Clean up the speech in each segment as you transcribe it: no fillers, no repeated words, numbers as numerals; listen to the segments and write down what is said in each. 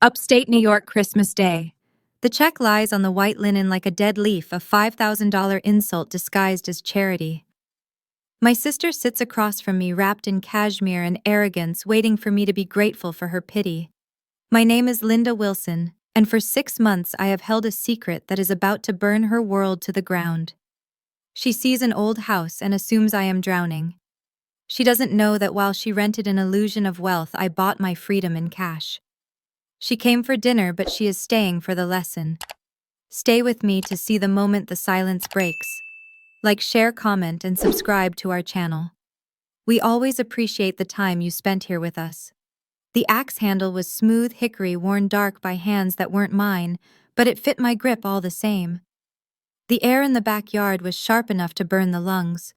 Upstate New York, Christmas Day. The check lies on the white linen like a dead leaf, a $5,000 insult disguised as charity. My sister sits across from me, wrapped in cashmere and arrogance, waiting for me to be grateful for her pity. My name is Linda Wilson, and for 6 months I have held a secret that is about to burn her world to the ground. She sees an old house and assumes I am drowning. She doesn't know that while she rented an illusion of wealth, I bought my freedom in cash. She came for dinner, but she is staying for the lesson. Stay with me to see the moment the silence breaks. Like, share, comment, and subscribe to our channel. We always appreciate the time you spent here with us. The axe handle was smooth hickory worn dark by hands that weren't mine, but it fit my grip all the same. The air in the backyard was sharp enough to burn the lungs.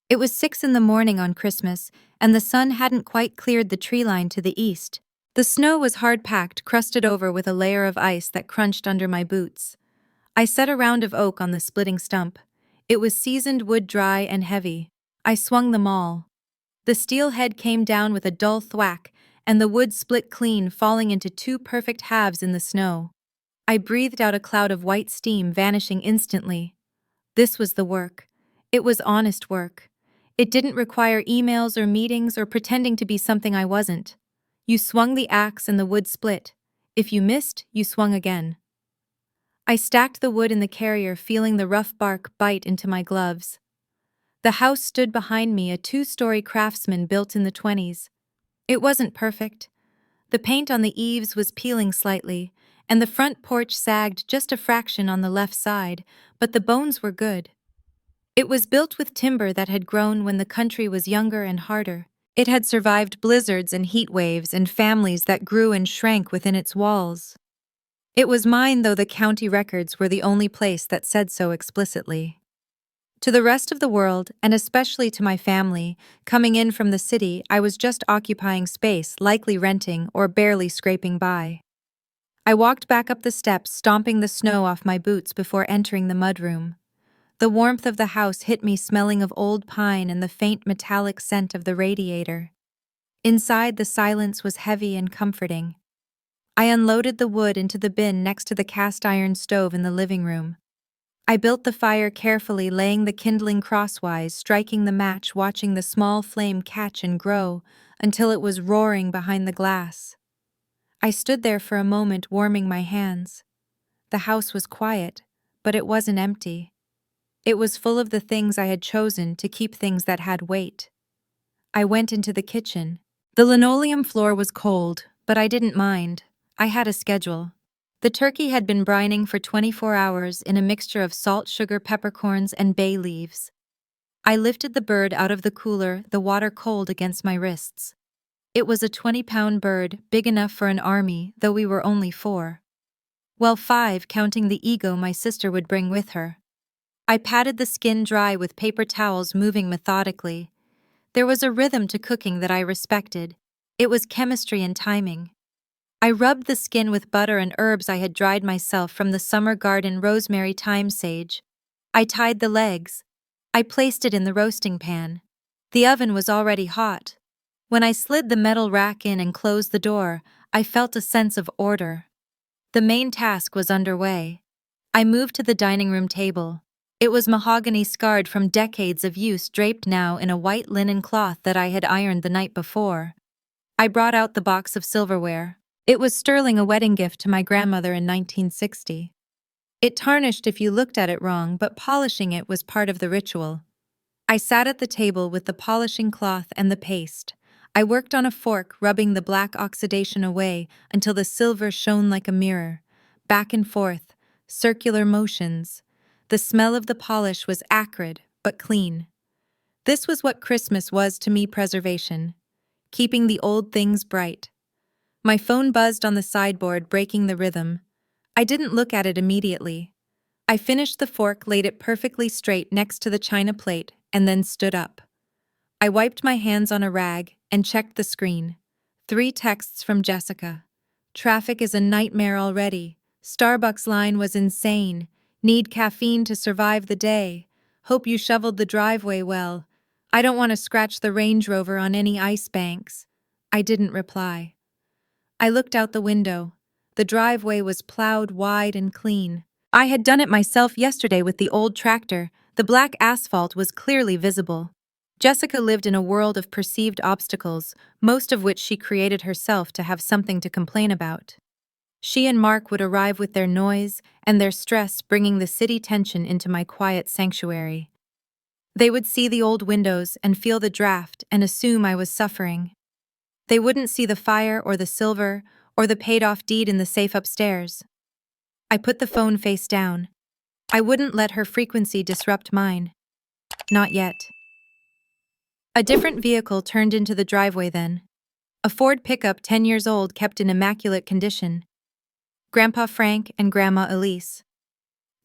It was 6 in the morning on Christmas, and the sun hadn't quite cleared the tree line to the east. The snow was hard-packed, crusted over with a layer of ice that crunched under my boots. I set a round of oak on the splitting stump. It was seasoned wood, dry and heavy. I swung them all. The steel head came down with a dull thwack, and the wood split clean, falling into two perfect halves in the snow. I breathed out a cloud of white steam, vanishing instantly. This was the work. It was honest work. It didn't require emails or meetings or pretending to be something I wasn't. You swung the axe and the wood split. If you missed, you swung again. I stacked the wood in the carrier, feeling the rough bark bite into my gloves. The house stood behind me, a 2-story craftsman built in the 20s. It wasn't perfect. The paint on the eaves was peeling slightly, and the front porch sagged just a fraction on the left side, but the bones were good. It was built with timber that had grown when the country was younger and harder. It had survived blizzards and heat waves and families that grew and shrank within its walls. It was mine, though the county records were the only place that said so explicitly. To the rest of the world, and especially to my family, coming in from the city, I was just occupying space, likely renting or barely scraping by. I walked back up the steps, stomping the snow off my boots before entering the mudroom. The warmth of the house hit me, smelling of old pine and the faint metallic scent of the radiator. Inside, the silence was heavy and comforting. I unloaded the wood into the bin next to the cast-iron stove in the living room. I built the fire carefully, laying the kindling crosswise, striking the match, watching the small flame catch and grow until it was roaring behind the glass. I stood there for a moment, warming my hands. The house was quiet, but it wasn't empty. It was full of the things I had chosen to keep, things that had weight. I went into the kitchen. The linoleum floor was cold, but I didn't mind. I had a schedule. The turkey had been brining for 24 hours in a mixture of salt, sugar, peppercorns, and bay leaves. I lifted the bird out of the cooler, the water cold against my wrists. It was a 20-pound bird, big enough for an army, though we were only 4. Well, 5, counting the ego my sister would bring with her. I patted the skin dry with paper towels, moving methodically. There was a rhythm to cooking that I respected. It was chemistry and timing. I rubbed the skin with butter and herbs I had dried myself from the summer garden: rosemary, thyme, sage. I tied the legs. I placed it in the roasting pan. The oven was already hot. When I slid the metal rack in and closed the door, I felt a sense of order. The main task was underway. I moved to the dining room table. It was mahogany, scarred from decades of use, draped now in a white linen cloth that I had ironed the night before. I brought out the box of silverware. It was sterling, a wedding gift to my grandmother in 1960. It tarnished if you looked at it wrong, but polishing it was part of the ritual. I sat at the table with the polishing cloth and the paste. I worked on a fork, rubbing the black oxidation away until the silver shone like a mirror. Back and forth, circular motions. The smell of the polish was acrid, but clean. This was what Christmas was to me: preservation. Keeping the old things bright. My phone buzzed on the sideboard, breaking the rhythm. I didn't look at it immediately. I finished the fork, laid it perfectly straight next to the china plate, and then stood up. I wiped my hands on a rag and checked the screen. 3 texts from Jessica. Traffic is a nightmare already. Starbucks line was insane. Need caffeine to survive the day. Hope you shoveled the driveway well. I don't want to scratch the Range Rover on any ice banks. I didn't reply. I looked out the window. The driveway was plowed wide and clean. I had done it myself yesterday with the old tractor. The black asphalt was clearly visible. Jessica lived in a world of perceived obstacles, most of which she created herself to have something to complain about. She and Mark would arrive with their noise and their stress, bringing the city tension into my quiet sanctuary. They would see the old windows and feel the draft and assume I was suffering. They wouldn't see the fire or the silver or the paid-off deed in the safe upstairs. I put the phone face down. I wouldn't let her frequency disrupt mine. Not yet. A different vehicle turned into the driveway then. A Ford pickup 10 years old, kept in immaculate condition. Grandpa Frank and Grandma Elise.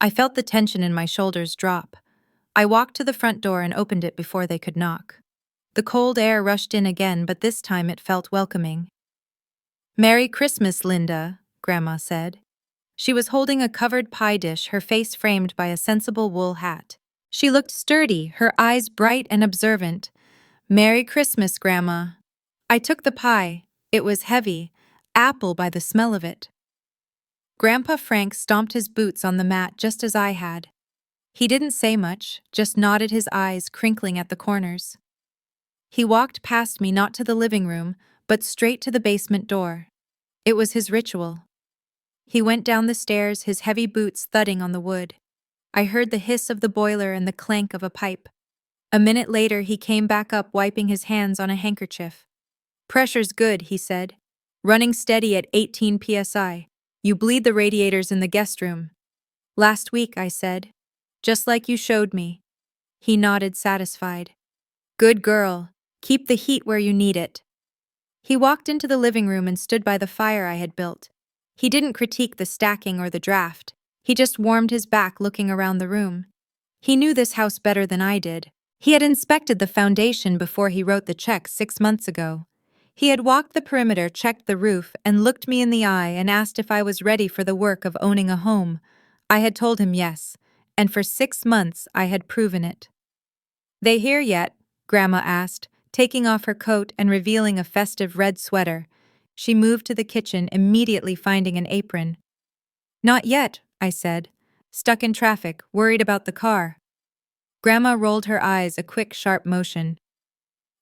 I felt the tension in my shoulders drop. I walked to the front door and opened it before they could knock. The cold air rushed in again, but this time it felt welcoming. "Merry Christmas, Linda," Grandma said. She was holding a covered pie dish, her face framed by a sensible wool hat. She looked sturdy, her eyes bright and observant. "Merry Christmas, Grandma." I took the pie. It was heavy, apple by the smell of it. Grandpa Frank stomped his boots on the mat just as I had. He didn't say much, just nodded, his eyes crinkling at the corners. He walked past me, not to the living room, but straight to the basement door. It was his ritual. He went down the stairs, his heavy boots thudding on the wood. I heard the hiss of the boiler and the clank of a pipe. A minute later, he came back up, wiping his hands on a handkerchief. "Pressure's good," he said. "Running steady at 18 psi. You bleed the radiators in the guest room." "Last week," I said. "Just like you showed me." He nodded, satisfied. "Good girl. Keep the heat where you need it." He walked into the living room and stood by the fire I had built. He didn't critique the stacking or the draft. He just warmed his back, looking around the room. He knew this house better than I did. He had inspected the foundation before he wrote the check 6 months ago. He had walked the perimeter, checked the roof, and looked me in the eye and asked if I was ready for the work of owning a home. I had told him yes, and for 6 months I had proven it. "They here yet?" Grandma asked, taking off her coat and revealing a festive red sweater. She moved to the kitchen, immediately finding an apron. "Not yet," I said. "Stuck in traffic, worried about the car." Grandma rolled her eyes, a quick, sharp motion.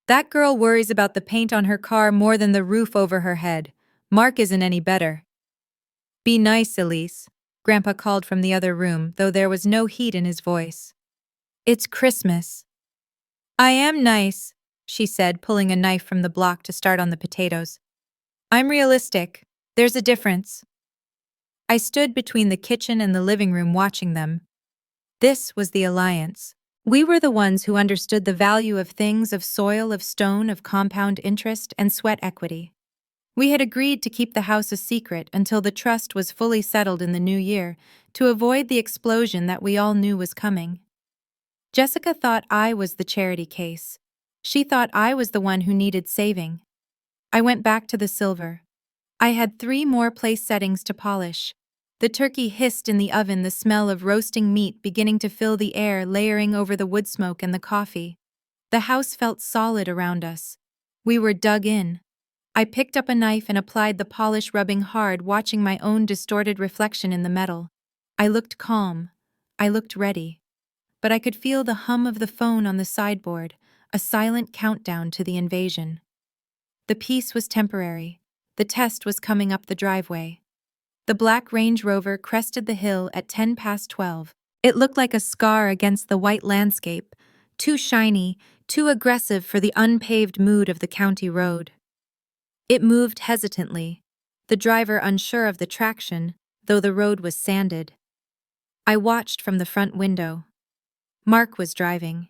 "That girl worries about the paint on her car more than the roof over her head. Mark isn't any better." "Be nice, Elise," Grandpa called from the other room, though there was no heat in his voice. "It's Christmas." "I am nice," she said, pulling a knife from the block to start on the potatoes. "I'm realistic. There's a difference." I stood between the kitchen and the living room, watching them. This was the alliance. We were the ones who understood the value of things, of soil, of stone, of compound interest, and sweat equity. We had agreed to keep the house a secret until the trust was fully settled in the new year, to avoid the explosion that we all knew was coming. Jessica thought I was the charity case. She thought I was the one who needed saving. I went back to the silver. I had 3 more place settings to polish. The turkey hissed in the oven, the smell of roasting meat beginning to fill the air, layering over the wood smoke and the coffee. The house felt solid around us. We were dug in. I picked up a knife and applied the polish, rubbing hard, watching my own distorted reflection in the metal. I looked calm. I looked ready. But I could feel the hum of the phone on the sideboard, a silent countdown to the invasion. The peace was temporary. The test was coming up the driveway. The black Range Rover crested the hill at 12:10. It looked like a scar against the white landscape, too shiny, too aggressive for the unpaved mood of the county road. It moved hesitantly, the driver unsure of the traction, though the road was sanded. I watched from the front window. Mark was driving.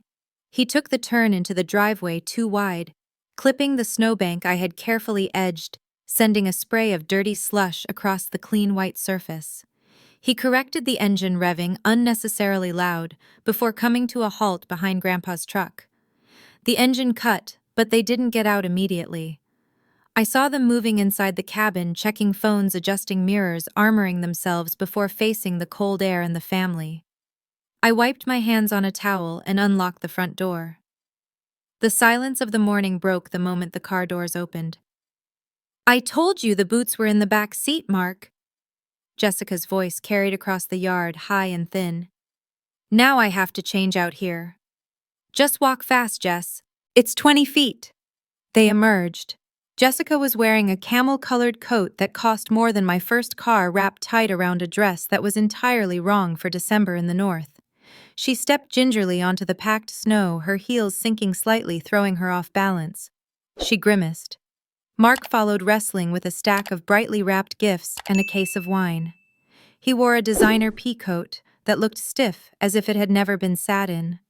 He took the turn into the driveway too wide, clipping the snowbank I had carefully edged, sending a spray of dirty slush across the clean white surface. He corrected the engine, revving unnecessarily loud, before coming to a halt behind Grandpa's truck. The engine cut, but they didn't get out immediately. I saw them moving inside the cabin, checking phones, adjusting mirrors, armoring themselves before facing the cold air and the family. I wiped my hands on a towel and unlocked the front door. The silence of the morning broke the moment the car doors opened. "I told you the boots were in the back seat, Mark," Jessica's voice carried across the yard, high and thin. Now I have to change out here. Just walk fast, Jess. It's 20 feet. They emerged. Jessica was wearing a camel-colored coat that cost more than my first car wrapped tight around a dress that was entirely wrong for December in the north. She stepped gingerly onto the packed snow, her heels sinking slightly, throwing her off balance. She grimaced. Mark followed, wrestling with a stack of brightly wrapped gifts and a case of wine. He wore a designer pea coat that looked stiff, as if it had never been sat in.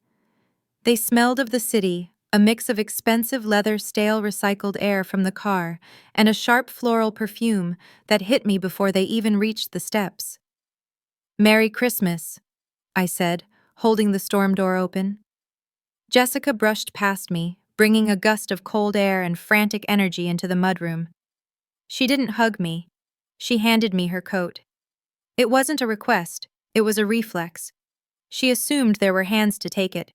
They smelled of the city, a mix of expensive leather, stale recycled air from the car, and a sharp floral perfume that hit me before they even reached the steps. "Merry Christmas," I said, holding the storm door open. Jessica brushed past me, bringing a gust of cold air and frantic energy into the mudroom. She didn't hug me. She handed me her coat. It wasn't a request, it was a reflex. She assumed there were hands to take it.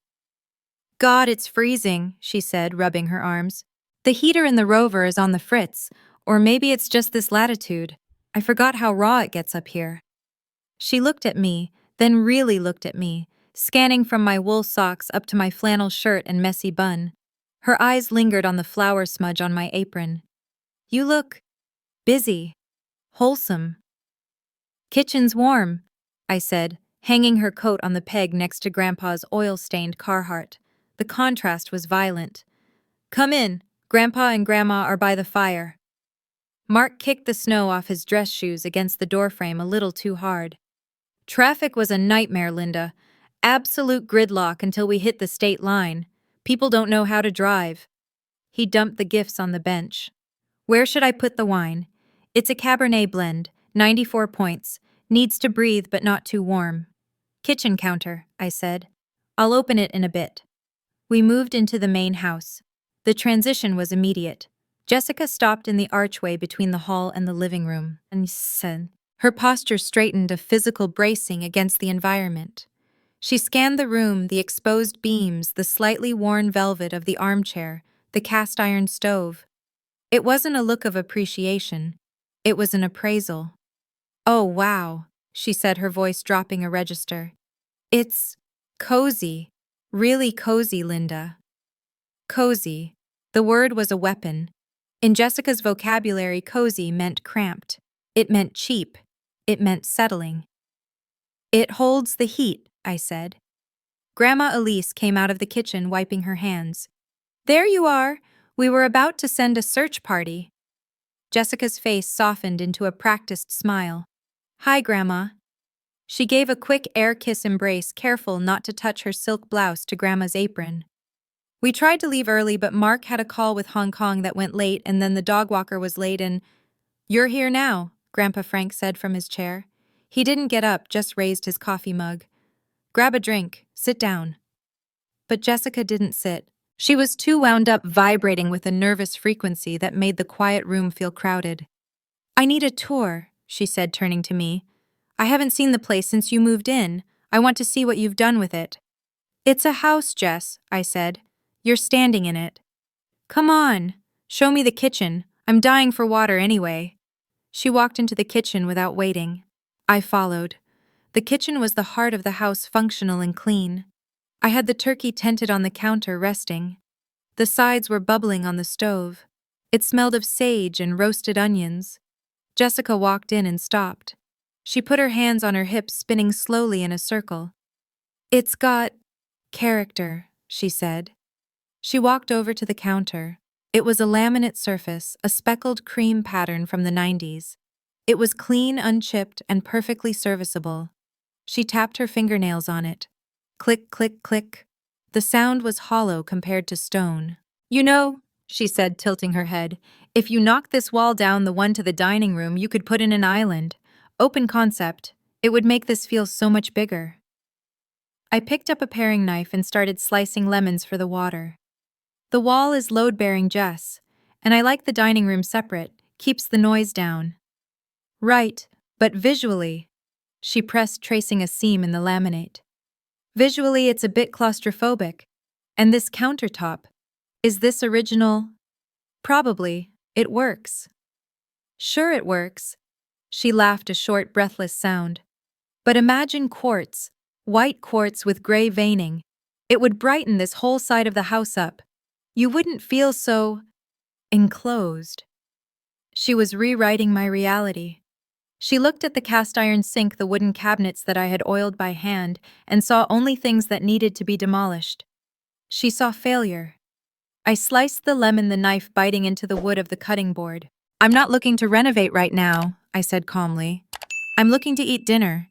"God, it's freezing," she said, rubbing her arms. "The heater in the Rover is on the fritz, or maybe it's just this latitude. I forgot how raw it gets up here." She looked at me, then really looked at me, scanning from my wool socks up to my flannel shirt and messy bun. Her eyes lingered on the flour smudge on my apron. "You look busy, wholesome." "Kitchen's warm," I said, hanging her coat on the peg next to Grandpa's oil-stained Carhartt. The contrast was violent. "Come in. Grandpa and Grandma are by the fire." Mark kicked the snow off his dress shoes against the doorframe a little too hard. "Traffic was a nightmare, Linda. Absolute gridlock until we hit the state line. People don't know how to drive." He dumped the gifts on the bench. "Where should I put the wine? It's a Cabernet blend, 94 points. Needs to breathe but not too warm." "Kitchen counter," I said. "I'll open it in a bit." We moved into the main house. The transition was immediate. Jessica stopped in the archway between the hall and the living room, and said, her posture straightened, a physical bracing against the environment. She scanned the room, the exposed beams, the slightly worn velvet of the armchair, the cast-iron stove. It wasn't a look of appreciation. It was an appraisal. "Oh, wow," she said, her voice dropping a register. "It's cozy. Really cozy, Linda." Cozy. The word was a weapon. In Jessica's vocabulary, cozy meant cramped. It meant cheap. It meant settling. "It holds the heat," I said. Grandma Elise came out of the kitchen, wiping her hands. "There you are. We were about to send a search party." Jessica's face softened into a practiced smile. "Hi, Grandma." She gave a quick air kiss embrace, careful not to touch her silk blouse to Grandma's apron. "We tried to leave early, but Mark had a call with Hong Kong that went late, and then the dog walker was late and—" "You're here now," Grandpa Frank said from his chair. He didn't get up, just raised his coffee mug. "Grab a drink. Sit down." But Jessica didn't sit. She was too wound up, vibrating with a nervous frequency that made the quiet room feel crowded. "I need a tour," she said, turning to me. "I haven't seen the place since you moved in. I want to see what you've done with it." "It's a house, Jess," I said. "You're standing in it." "Come on. Show me the kitchen. I'm dying for water anyway." She walked into the kitchen without waiting. I followed. The kitchen was the heart of the house, functional and clean. I had the turkey tented on the counter, resting. The sides were bubbling on the stove. It smelled of sage and roasted onions. Jessica walked in and stopped. She put her hands on her hips, spinning slowly in a circle. "It's got character," she said. She walked over to the counter. It was a laminate surface, a speckled cream pattern from the 90s. It was clean, unchipped, and perfectly serviceable. She tapped her fingernails on it. Click, click, click. The sound was hollow compared to stone. "You know," she said, tilting her head, "if you knock this wall down, the one to the dining room, you could put in an island. Open concept. It would make this feel so much bigger." I picked up a paring knife and started slicing lemons for the water. "The wall is load-bearing, Jess, and I like the dining room separate. Keeps the noise down." "Right, but visually," she pressed, tracing a seam in the laminate. "Visually, it's a bit claustrophobic. And this countertop, is this original?" "Probably. It works." "Sure it works. She laughed a short, breathless sound. But imagine quartz, white quartz with gray veining. It would brighten this whole side of the house up. You wouldn't feel so enclosed. She was rewriting my reality. She looked at the cast iron sink, the wooden cabinets that I had oiled by hand, and saw only things that needed to be demolished. She saw failure. I sliced the lemon, the knife biting into the wood of the cutting board. "I'm not looking to renovate right now," I said calmly. "I'm looking to eat dinner."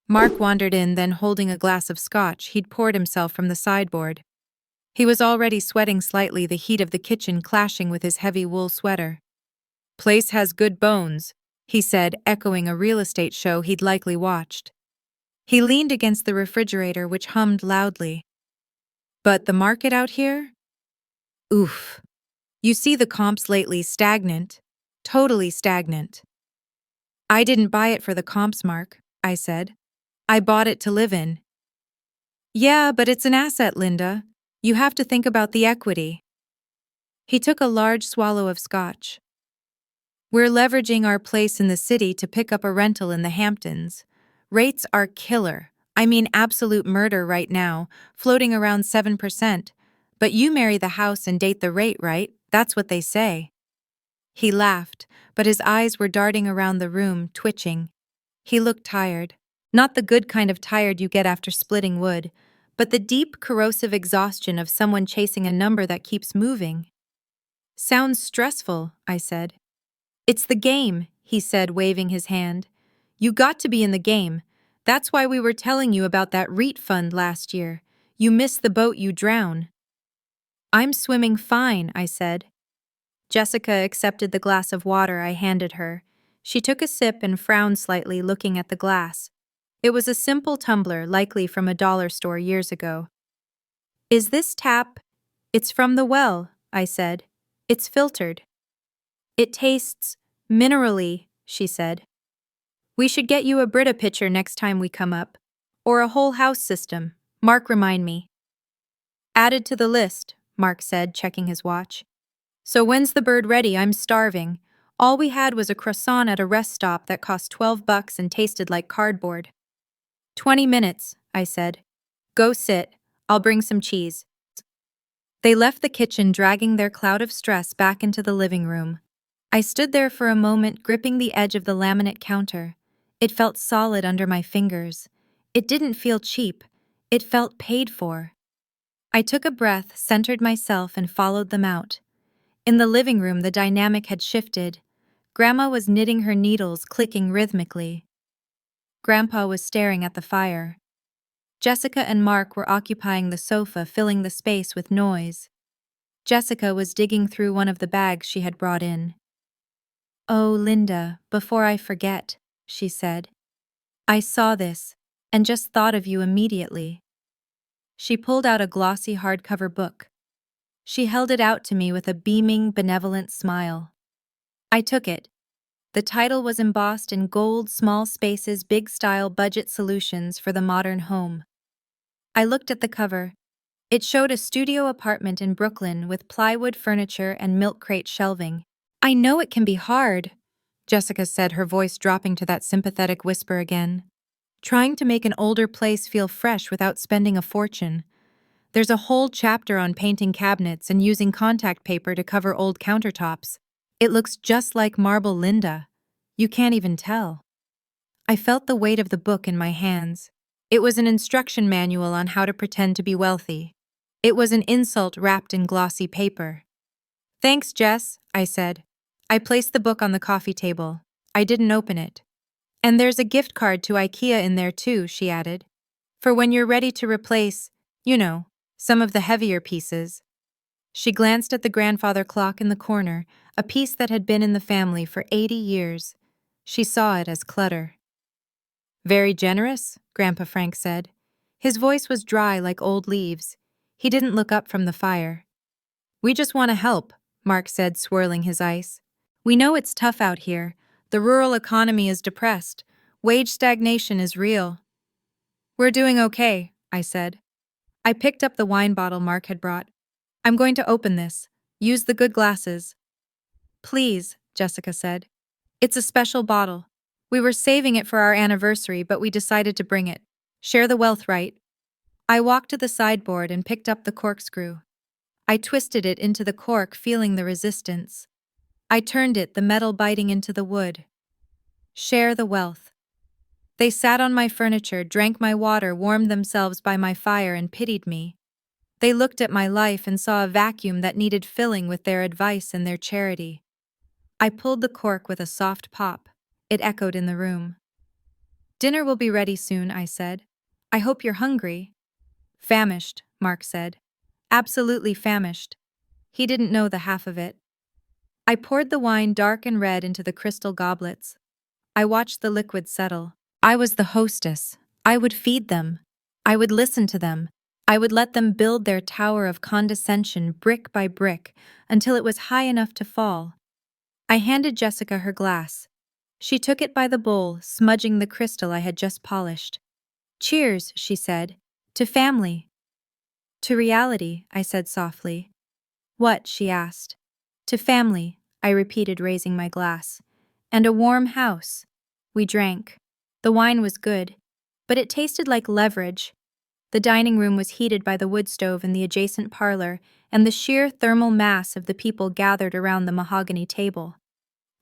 Mark wandered in, then holding a glass of scotch he'd poured himself from the sideboard. He was already sweating slightly, the heat of the kitchen clashing with his heavy wool sweater. "Place has good bones," he said, echoing a real estate show he'd likely watched. He leaned against the refrigerator, which hummed loudly. "But the market out here? Oof. You see the comps lately, stagnant. Totally stagnant." "I didn't buy it for the comps, Mark," I said. "I bought it to live in." "Yeah, but it's an asset, Linda. You have to think about the equity." He took a large swallow of scotch. "We're leveraging our place in the city to pick up a rental in the Hamptons. Rates are killer. I mean absolute murder right now, floating around 7%. But you marry the house and date the rate, right? That's what they say." He laughed, but his eyes were darting around the room, twitching. He looked tired. Not the good kind of tired you get after splitting wood, but the deep, corrosive exhaustion of someone chasing a number that keeps moving. "Sounds stressful," I said. "It's the game," he said, waving his hand. "You got to be in the game. That's why we were telling you about that REIT fund last year. You miss the boat, you drown." "I'm swimming fine," I said. Jessica accepted the glass of water I handed her. She took a sip and frowned slightly, looking at the glass. It was a simple tumbler, likely from a dollar store years ago. "Is this tap?" "It's from the well," I said. "It's filtered." "It tastes minerally," she said. "We should get you a Brita pitcher next time we come up. Or a whole house system. Mark, remind me." "Added to the list," Mark said, checking his watch. "So when's the bird ready? I'm starving. All we had was a croissant at a rest stop that cost $12 and tasted like cardboard." 20 minutes, I said. "Go sit. I'll bring some cheese." They left the kitchen, dragging their cloud of stress back into the living room. I stood there for a moment, gripping the edge of the laminate counter. It felt solid under my fingers. It didn't feel cheap. It felt paid for. I took a breath, centered myself, and followed them out. In the living room, the dynamic had shifted. Grandma was knitting her needles, clicking rhythmically. Grandpa was staring at the fire. Jessica and Mark were occupying the sofa, filling the space with noise. Jessica was digging through one of the bags she had brought in. "Oh, Linda, before I forget," she said. "I saw this, and just thought of you immediately." She pulled out a glossy hardcover book. She held it out to me with a beaming, benevolent smile. I took it. The title was embossed in gold, small spaces, big style budget solutions for the modern home. I looked at the cover. It showed a studio apartment in Brooklyn with plywood furniture and milk crate shelving. "I know it can be hard," Jessica said, her voice dropping to that sympathetic whisper again. "Trying to make an older place feel fresh without spending a fortune. There's a whole chapter on painting cabinets and using contact paper to cover old countertops. It looks just like marble, Linda. You can't even tell." I felt the weight of the book in my hands. It was an instruction manual on how to pretend to be wealthy. It was an insult wrapped in glossy paper. "Thanks, Jess," I said. I placed the book on the coffee table. I didn't open it. "And there's a gift card to IKEA in there too," she added. "For when you're ready to replace, some of the heavier pieces." She glanced at the grandfather clock in the corner, a piece that had been in the family for 80 years. She saw it as clutter. "Very generous," Grandpa Frank said. His voice was dry like old leaves. He didn't look up from the fire. "We just want to help," Mark said, swirling his ice. "We know it's tough out here. The rural economy is depressed. Wage stagnation is real." "We're doing okay," I said. I picked up the wine bottle Mark had brought. "I'm going to open this. Use the good glasses." "Please," Jessica said. "It's a special bottle. We were saving it for our anniversary, but we decided to bring it. Share the wealth, right? I walked to the sideboard and picked up the corkscrew. I twisted it into the cork, feeling the resistance. I turned it, the metal biting into the wood. Share the wealth. They sat on my furniture, drank my water, warmed themselves by my fire, and pitied me. They looked at my life and saw a vacuum that needed filling with their advice and their charity. I pulled the cork with a soft pop. It echoed in the room. Dinner will be ready soon, I said. I hope you're hungry. Famished, Mark said. Absolutely famished. He didn't know the half of it. I poured the wine, dark and red, into the crystal goblets. I watched the liquid settle. I was the hostess. I would feed them. I would listen to them. I would let them build their tower of condescension brick by brick until it was high enough to fall. I handed Jessica her glass. She took it by the bowl, smudging the crystal I had just polished. Cheers, she said. To family. To reality, I said softly. What? She asked. To family, I repeated, raising my glass. And a warm house. We drank. The wine was good, but it tasted like leverage. The dining room was heated by the wood stove in the adjacent parlor and the sheer thermal mass of the people gathered around the mahogany table.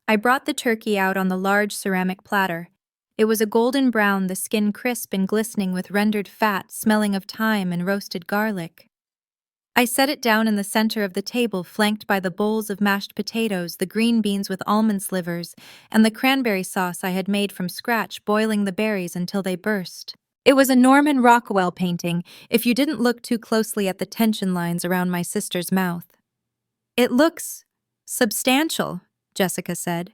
I brought the turkey out on the large ceramic platter. It was a golden brown, the skin crisp and glistening with rendered fat, smelling of thyme and roasted garlic. I set it down in the center of the table, flanked by the bowls of mashed potatoes, the green beans with almond slivers, and the cranberry sauce I had made from scratch, boiling the berries until they burst. It was a Norman Rockwell painting, if you didn't look too closely at the tension lines around my sister's mouth. It looks substantial, Jessica said.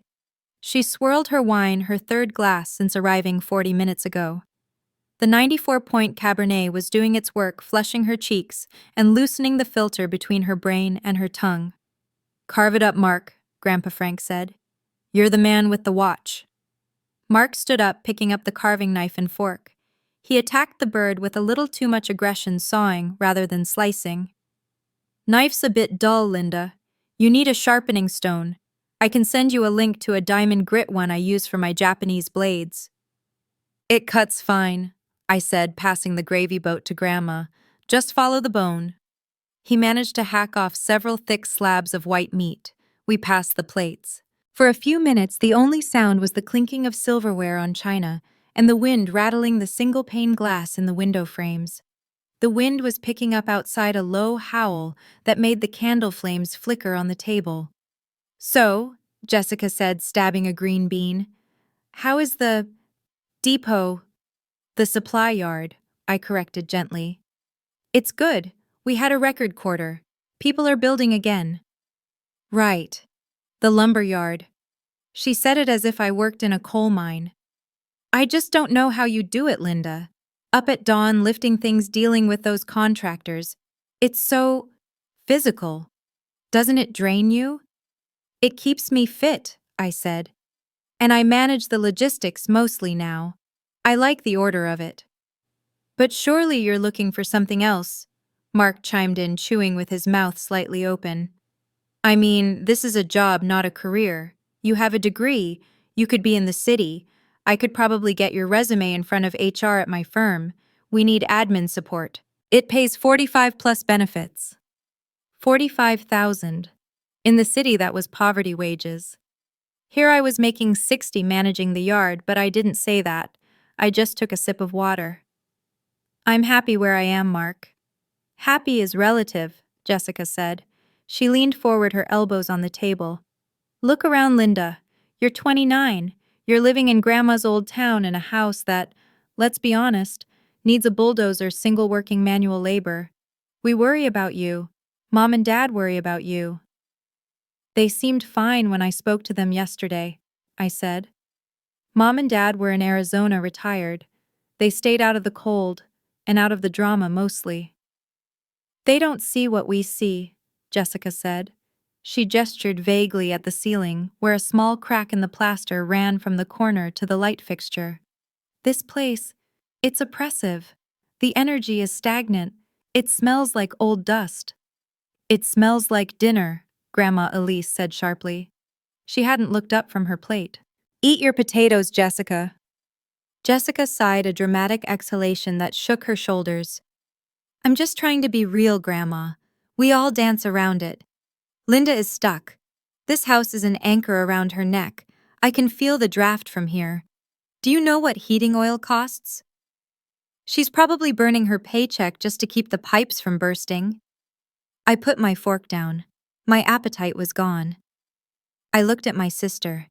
She swirled her wine, her third glass since arriving 40 minutes ago. The 94-point Cabernet was doing its work, flushing her cheeks and loosening the filter between her brain and her tongue. Carve it up, Mark, Grandpa Frank said. You're the man with the watch. Mark stood up, picking up the carving knife and fork. He attacked the bird with a little too much aggression, sawing rather than slicing. Knife's a bit dull, Linda. You need a sharpening stone. I can send you a link to a diamond grit one I use for my Japanese blades. It cuts fine, I said, passing the gravy boat to Grandma. Just follow the bone. He managed to hack off several thick slabs of white meat. We passed the plates. For a few minutes, the only sound was the clinking of silverware on china and the wind rattling the single-pane glass in the window frames. The wind was picking up outside, a low howl that made the candle flames flicker on the table. So, Jessica said, stabbing a green bean, how is the depot? The supply yard, I corrected gently. It's good. We had a record quarter. People are building again. Right. The lumber yard. She said it as if I worked in a coal mine. I just don't know how you do it, Linda. Up at dawn, lifting things, dealing with those contractors. It's so physical. Doesn't it drain you? It keeps me fit, I said. And I manage the logistics mostly now. I like the order of it. But surely you're looking for something else, Mark chimed in, chewing with his mouth slightly open. I mean, this is a job, not a career. You have a degree. You could be in the city. I could probably get your resume in front of HR at my firm. We need admin support. It pays 45 plus benefits. 45,000. In the city, that was poverty wages. Here I was making 60 managing the yard, but I didn't say that. I just took a sip of water. I'm happy where I am, Mark. Happy is relative, Jessica said. She leaned forward, her elbows on the table. Look around, Linda. You're 29. You're living in Grandma's old town in a house that, let's be honest, needs a bulldozer, single working manual labor. We worry about you. Mom and Dad worry about you. They seemed fine when I spoke to them yesterday, I said. Mom and Dad were in Arizona, retired. They stayed out of the cold, and out of the drama mostly. They don't see what we see, Jessica said. She gestured vaguely at the ceiling, where a small crack in the plaster ran from the corner to the light fixture. This place, it's oppressive. The energy is stagnant. It smells like old dust. It smells like dinner, Grandma Elise said sharply. She hadn't looked up from her plate. Eat your potatoes, Jessica. Jessica sighed a dramatic exhalation that shook her shoulders. I'm just trying to be real, Grandma. We all dance around it. Linda is stuck. This house is an anchor around her neck. I can feel the draft from here. Do you know what heating oil costs? She's probably burning her paycheck just to keep the pipes from bursting. I put my fork down. My appetite was gone. I looked at my sister.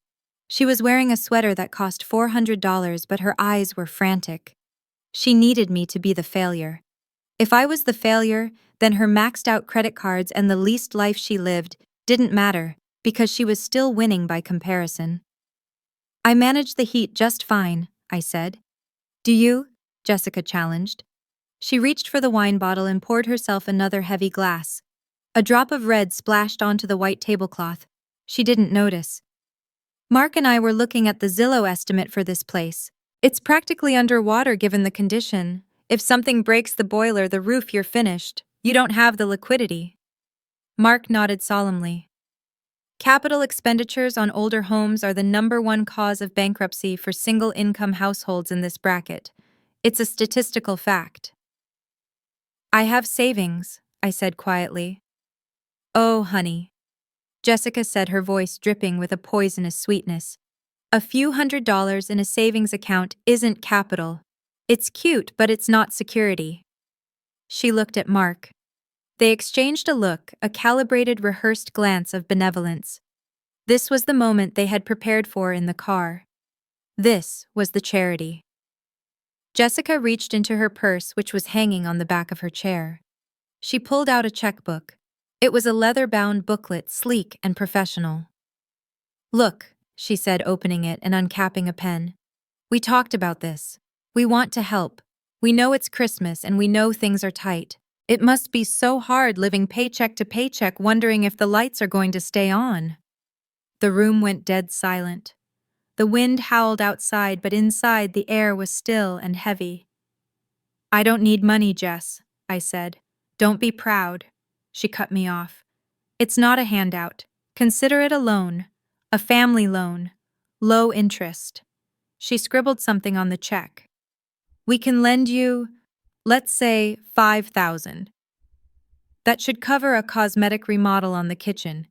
She was wearing a sweater that cost $400, but her eyes were frantic. She needed me to be the failure. If I was the failure, then her maxed-out credit cards and the least life she lived didn't matter, because she was still winning by comparison. I managed the heat just fine, I said. Do you? Jessica challenged. She reached for the wine bottle and poured herself another heavy glass. A drop of red splashed onto the white tablecloth. She didn't notice. Mark and I were looking at the Zillow estimate for this place. It's practically underwater given the condition. If something breaks the boiler, the roof, you're finished. You don't have the liquidity. Mark nodded solemnly. Capital expenditures on older homes are the #1 cause of bankruptcy for single-income households in this bracket. It's a statistical fact. I have savings, I said quietly. Oh, honey. Jessica said, her voice dripping with a poisonous sweetness. A few $100s in a savings account isn't capital. It's cute, but it's not security. She looked at Mark. They exchanged a look, a calibrated, rehearsed glance of benevolence. This was the moment they had prepared for in the car. This was the charity. Jessica reached into her purse, which was hanging on the back of her chair. She pulled out a checkbook. It was a leather-bound booklet, sleek and professional. Look, she said, opening it and uncapping a pen. We talked about this. We want to help. We know it's Christmas and we know things are tight. It must be so hard living paycheck to paycheck, wondering if the lights are going to stay on. The room went dead silent. The wind howled outside, but inside the air was still and heavy. I don't need money, Jess, I said. Don't be proud. She cut me off. It's not a handout. Consider it a loan. A family loan. Low interest. She scribbled something on the check. We can lend you, let's say, $5,000. That should cover a cosmetic remodel on the kitchen.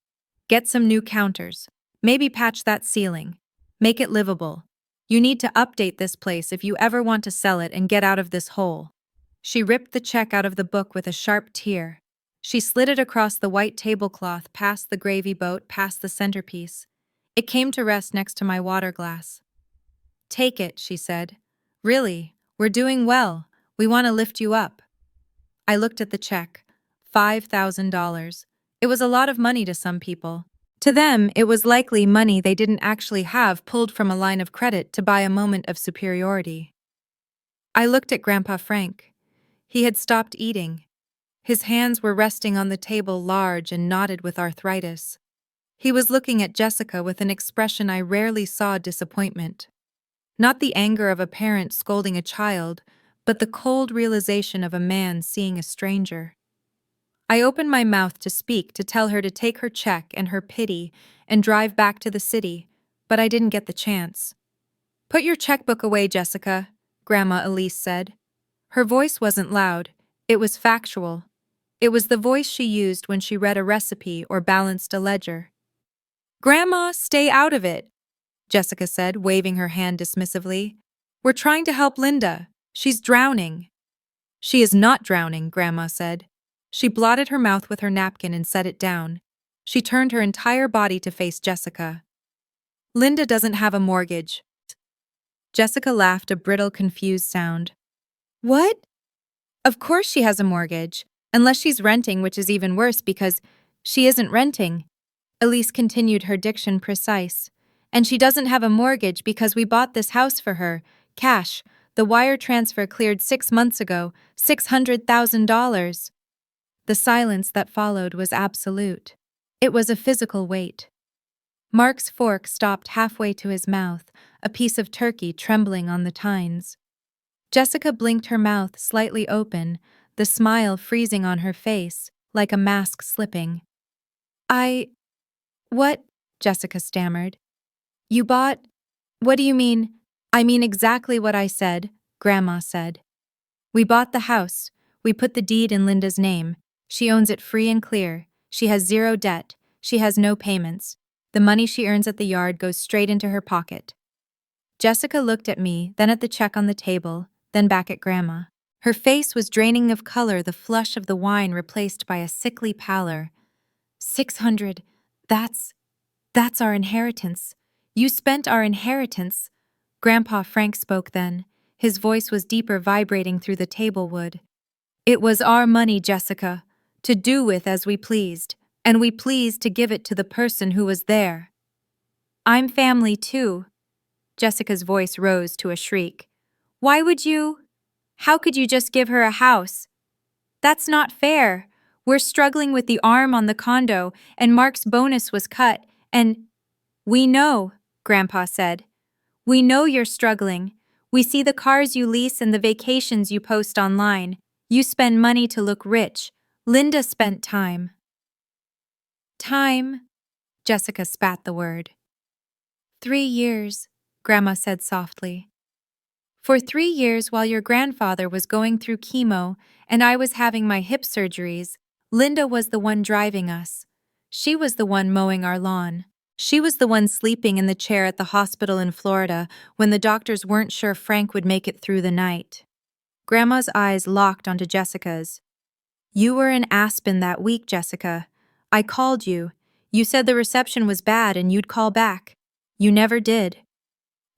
Get some new counters. Maybe patch that ceiling. Make it livable. You need to update this place if you ever want to sell it and get out of this hole. She ripped the check out of the book with a sharp tear. She slid it across the white tablecloth, past the gravy boat, past the centerpiece. It came to rest next to my water glass. Take it, she said. Really, we're doing well. We want to lift you up. I looked at the check. $5,000. It was a lot of money to some people. To them, it was likely money they didn't actually have, pulled from a line of credit to buy a moment of superiority. I looked at Grandpa Frank. He had stopped eating. His hands were resting on the table, large and knotted with arthritis. He was looking at Jessica with an expression I rarely saw: disappointment. Not the anger of a parent scolding a child, but the cold realization of a man seeing a stranger. I opened my mouth to speak, to tell her to take her check and her pity and drive back to the city, but I didn't get the chance. Put your checkbook away, Jessica, Grandma Elise said. Her voice wasn't loud, it was factual. It was the voice she used when she read a recipe or balanced a ledger. Grandma, stay out of it, Jessica said, waving her hand dismissively. We're trying to help Linda. She's drowning. She is not drowning, Grandma said. She blotted her mouth with her napkin and set it down. She turned her entire body to face Jessica. Linda doesn't have a mortgage. Jessica laughed, a brittle, confused sound. What? Of course she has a mortgage, unless she's renting, which is even worse because she isn't renting. Elise continued, her diction precise. And she doesn't have a mortgage because we bought this house for her, cash. The wire transfer cleared 6 months ago, $600,000. The silence that followed was absolute. It was a physical weight. Mark's fork stopped halfway to his mouth, a piece of turkey trembling on the tines. Jessica blinked, her mouth slightly open, the smile freezing on her face, like a mask slipping. What? Jessica stammered. You bought What do you mean? I mean exactly what I said, Grandma said. We bought the house. We put the deed in Linda's name. She owns it free and clear. She has zero debt. She has no payments. The money she earns at the yard goes straight into her pocket. Jessica looked at me, then at the check on the table, then back at Grandma. Her face was draining of color, the flush of the wine replaced by a sickly pallor. 600. That's our inheritance. You spent our inheritance. Grandpa Frank spoke then. His voice was deeper, vibrating through the table wood. It was our money, Jessica, to do with as we pleased, and we pleased to give it to the person who was there. I'm family too. Jessica's voice rose to a shriek. Why would you? How could you just give her a house? That's not fair. We're struggling with the arm on the condo, and Mark's bonus was cut, and… We know, Grandpa said. We know you're struggling. We see the cars you lease and the vacations you post online. You spend money to look rich. Linda spent time. Time, Jessica spat the word. 3 years, Grandma said softly. For 3 years while your grandfather was going through chemo and I was having my hip surgeries, Linda was the one driving us. She was the one mowing our lawn. She was the one sleeping in the chair at the hospital in Florida when the doctors weren't sure Frank would make it through the night. Grandma's eyes locked onto Jessica's. You were in Aspen that week, Jessica. I called you. You said the reception was bad and you'd call back. You never did.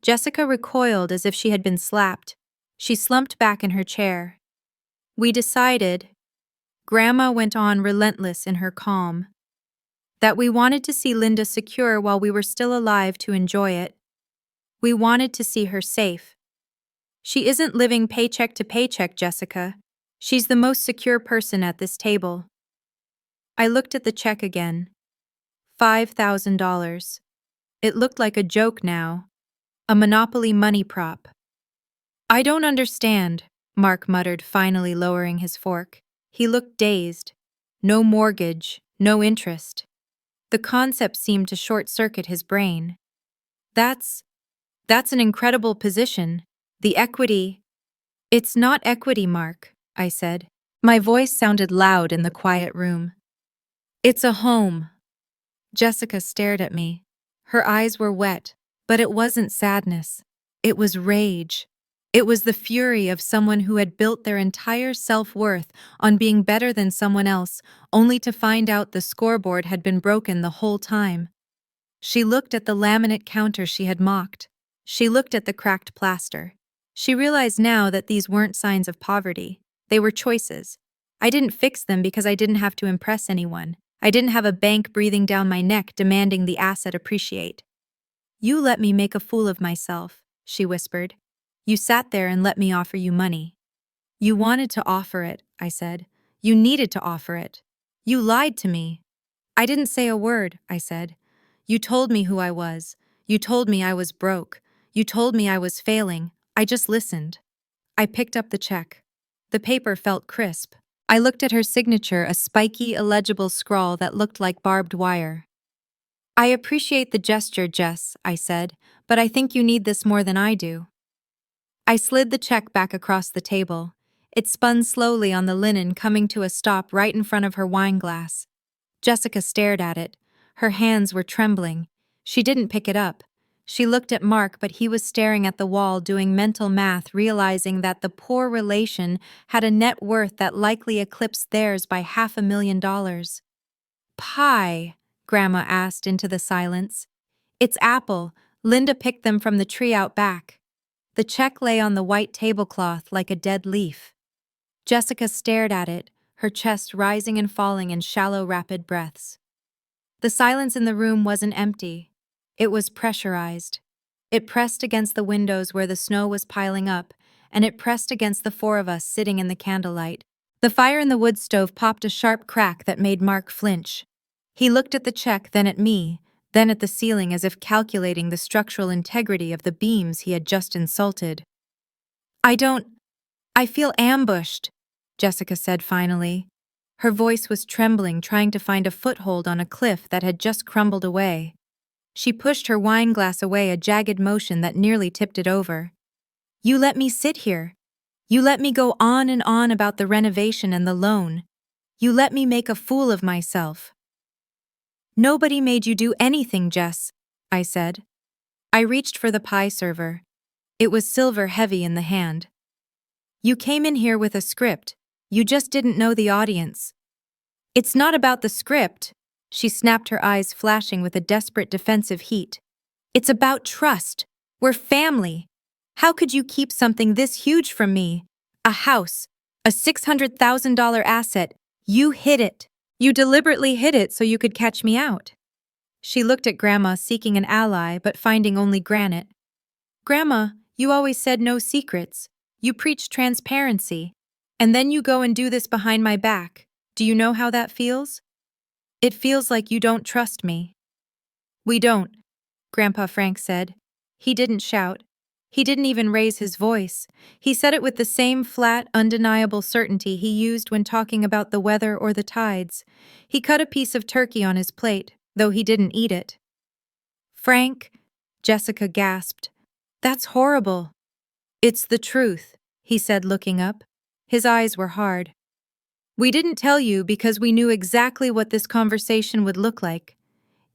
Jessica recoiled as if she had been slapped. She slumped back in her chair. We decided, Grandma went on, relentless in her calm, that we wanted to see Linda secure while we were still alive to enjoy it. We wanted to see her safe. She isn't living paycheck to paycheck, Jessica. She's the most secure person at this table. I looked at the check again. $5,000. It looked like a joke now. A Monopoly money prop. I don't understand, Mark muttered, finally lowering his fork. He looked dazed. No mortgage, no interest. The concept seemed to short-circuit his brain. That's an incredible position. The equity… It's not equity, Mark, I said. My voice sounded loud in the quiet room. It's a home. Jessica stared at me. Her eyes were wet, but it wasn't sadness. It was rage. It was the fury of someone who had built their entire self-worth on being better than someone else, only to find out the scoreboard had been broken the whole time. She looked at the laminate counter she had mocked. She looked at the cracked plaster. She realized now that these weren't signs of poverty. They were choices. I didn't fix them because I didn't have to impress anyone. I didn't have a bank breathing down my neck demanding the asset appreciate. You let me make a fool of myself, she whispered. You sat there and let me offer you money. You wanted to offer it, I said. You needed to offer it. You lied to me. I didn't say a word, I said. You told me who I was. You told me I was broke. You told me I was failing. I just listened. I picked up the check. The paper felt crisp. I looked at her signature, a spiky, illegible scrawl that looked like barbed wire. I appreciate the gesture, Jess, I said, but I think you need this more than I do. I slid the check back across the table. It spun slowly on the linen, coming to a stop right in front of her wine glass. Jessica stared at it. Her hands were trembling. She didn't pick it up. She looked at Mark, but he was staring at the wall, doing mental math, realizing that the poor relation had a net worth that likely eclipsed theirs by $500,000. Pie? Grandma asked into the silence. It's apple. Linda picked them from the tree out back. The check lay on the white tablecloth like a dead leaf. Jessica stared at it, her chest rising and falling in shallow, rapid breaths. The silence in the room wasn't empty. It was pressurized. It pressed against the windows where the snow was piling up, and it pressed against the four of us sitting in the candlelight. The fire in the wood stove popped a sharp crack that made Mark flinch. He looked at the check, then at me, then at the ceiling, as if calculating the structural integrity of the beams he had just insulted. I feel ambushed, Jessica said finally. Her voice was trembling, trying to find a foothold on a cliff that had just crumbled away. She pushed her wine glass away, a jagged motion that nearly tipped it over. You let me sit here. You let me go on and on about the renovation and the loan. You let me make a fool of myself. Nobody made you do anything, Jess, I said. I reached for the pie server. It was silver heavy in the hand. You came in here with a script. You just didn't know the audience. It's not about the script. She snapped, her eyes flashing with a desperate defensive heat. It's about trust. We're family. How could you keep something this huge from me? A house. A $600,000 asset. You hid it. You deliberately hid it so you could catch me out. She looked at Grandma, seeking an ally but finding only granite. Grandma, you always said no secrets. You preached transparency. And then you go and do this behind my back. Do you know how that feels? It feels like you don't trust me. We don't, Grandpa Frank said. He didn't shout. He didn't even raise his voice. He said it with the same flat, undeniable certainty he used when talking about the weather or the tides. He cut a piece of turkey on his plate, though he didn't eat it. Frank, Jessica gasped. That's horrible. It's the truth, he said, looking up. His eyes were hard. We didn't tell you because we knew exactly what this conversation would look like.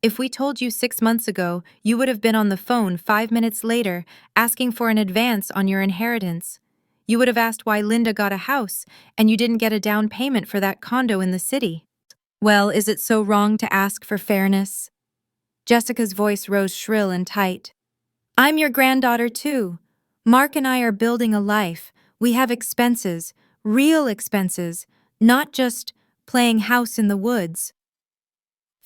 If we told you 6 months ago, you would have been on the phone 5 minutes later asking for an advance on your inheritance. You would have asked why Linda got a house and you didn't get a down payment for that condo in the city. Well, is it so wrong to ask for fairness? Jessica's voice rose shrill and tight. I'm your granddaughter too. Mark and I are building a life. We have expenses, real expenses, not just playing house in the woods.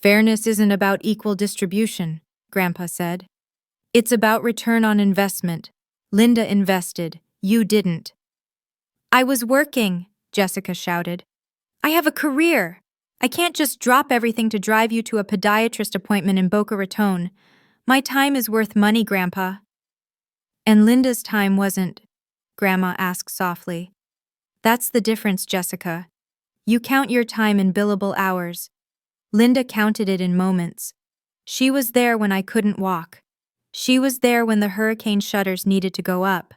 Fairness isn't about equal distribution, Grandpa said. It's about return on investment. Linda invested. You didn't. I was working, Jessica shouted. I have a career. I can't just drop everything to drive you to a podiatrist appointment in Boca Raton. My time is worth money, Grandpa. And Linda's time wasn't, Grandma asked softly. That's the difference, Jessica. You count your time in billable hours. Linda counted it in moments. She was there when I couldn't walk. She was there when the hurricane shutters needed to go up.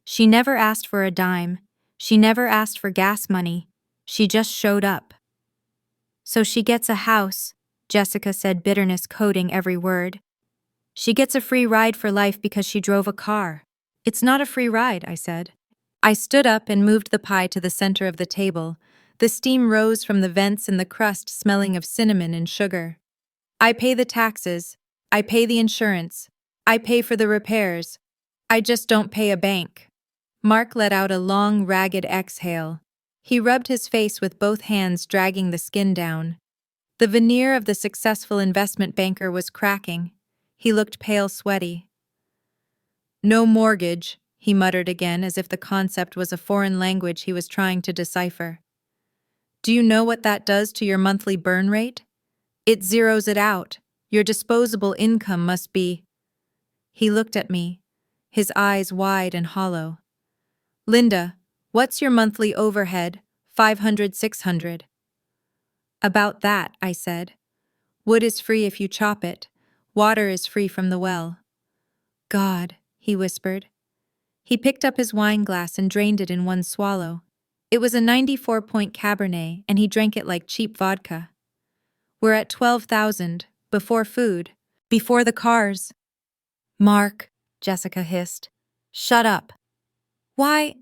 She never asked for a dime. She never asked for gas money. She just showed up. So she gets a house, Jessica said, bitterness coating every word. She gets a free ride for life because she drove a car. It's not a free ride, I said. I stood up and moved the pie to the center of the table. The steam rose from the vents and the crust smelling of cinnamon and sugar. I pay the taxes. I pay the insurance. I pay for the repairs. I just don't pay a bank. Mark let out a long, ragged exhale. He rubbed his face with both hands, dragging the skin down. The veneer of the successful investment banker was cracking. He looked pale, sweaty. No mortgage, he muttered again, as if the concept was a foreign language he was trying to decipher. Do you know what that does to your monthly burn rate? It zeroes it out. Your disposable income must be... He looked at me, his eyes wide and hollow. Linda, what's your monthly overhead? 500, 600. About that, I said. Wood is free if you chop it. Water is free from the well. God, he whispered. He picked up his wine glass and drained it in one swallow. It was a 94-point Cabernet, and he drank it like cheap vodka. We're at 12,000, before food, before the cars. Mark, Jessica hissed. Shut up. Why?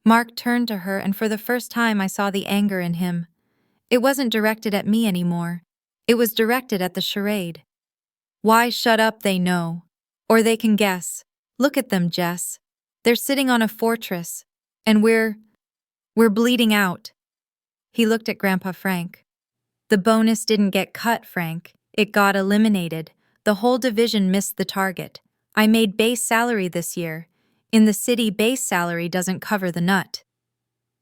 Mark turned to her, and for the first time I saw the anger in him. It wasn't directed at me anymore. It was directed at the charade. Why shut up, they know. Or they can guess. Look at them, Jess. They're sitting on a fortress. And we're bleeding out. He looked at Grandpa Frank. The bonus didn't get cut, Frank. It got eliminated. The whole division missed the target. I made base salary this year. In the city, base salary doesn't cover the nut.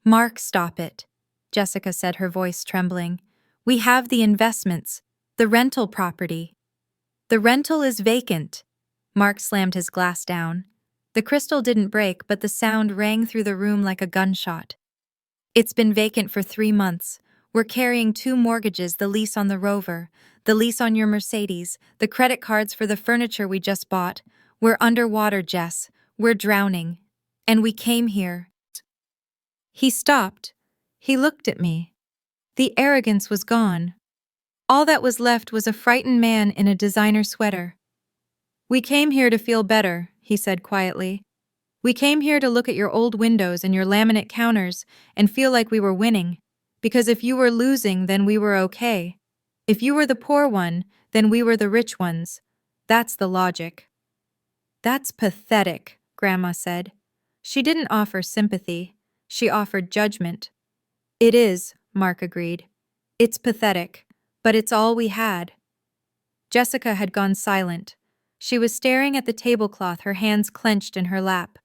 Mark, stop it, Jessica said, her voice trembling. We have the investments, the rental property. The rental is vacant. Mark slammed his glass down. The crystal didn't break, but the sound rang through the room like a gunshot. It's been vacant for 3 months. We're carrying 2 mortgages, the lease on the Rover, the lease on your Mercedes, the credit cards for the furniture we just bought. We're underwater, Jess. We're drowning. And we came here." He stopped. He looked at me. The arrogance was gone. All that was left was a frightened man in a designer sweater. "We came here to feel better," he said quietly. "We came here to look at your old windows and your laminate counters and feel like we were winning. Because if you were losing, then we were okay. If you were the poor one, then we were the rich ones. That's the logic." "That's pathetic," Grandma said. She didn't offer sympathy. She offered judgment. "It is," Mark agreed. "It's pathetic, but it's all we had." Jessica had gone silent. She was staring at the tablecloth, her hands clenched in her lap.